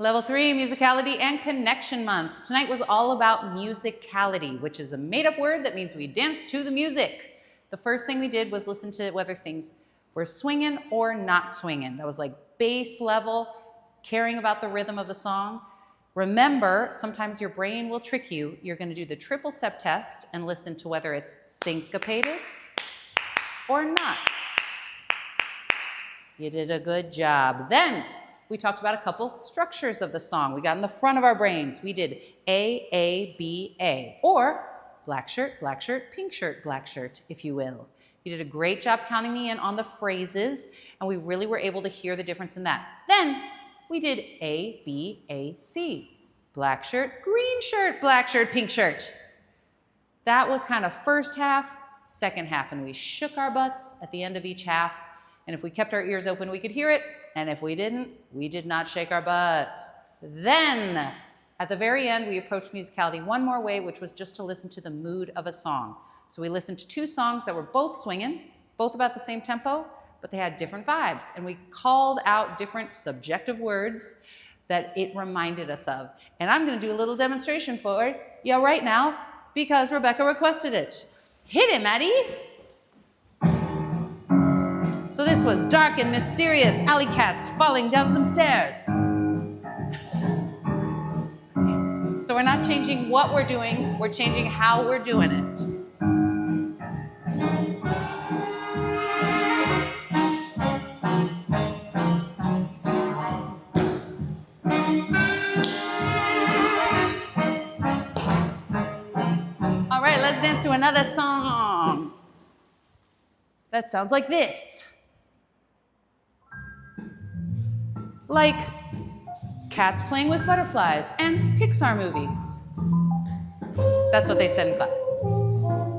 Level 3, Musicality and Connection Month. Tonight was all about musicality, which is a made-up word that means we dance to the music. The first thing we did was listen to whether things were swinging or not swinging. That was like base level, caring about the rhythm of the song. Remember, sometimes your brain will trick you. You're going to do the triple step test and listen to whether it's syncopated or not. You did a good job. Then we talked about a couple structures of the song. We got in the front of our brains. We did A, B, A, or black shirt, pink shirt, black shirt, if you will. You did a great job counting me in on the phrases, and we really were able to hear the difference in that. Then we did A, B, A, C. Black shirt, green shirt, black shirt, pink shirt. That was kind of first half, second half, and we shook our butts at the end of each half. And if we kept our ears open, we could hear it. And if we didn't, we did not shake our butts. Then, at the very end, we approached musicality one more way, which was just to listen to the mood of a song. So we listened to two songs that were both swinging, both about the same tempo, but they had different vibes. And we called out different subjective words that it reminded us of. And I'm going to do a little demonstration for you right now because Rebecca requested it. Hit it, Maddie. So this was dark and mysterious alley cats falling down some stairs. So we're not changing what we're doing, we're changing how we're doing it. All right, let's dance to another song. That sounds like this. Like cats playing with butterflies and Pixar movies. That's what they said in class.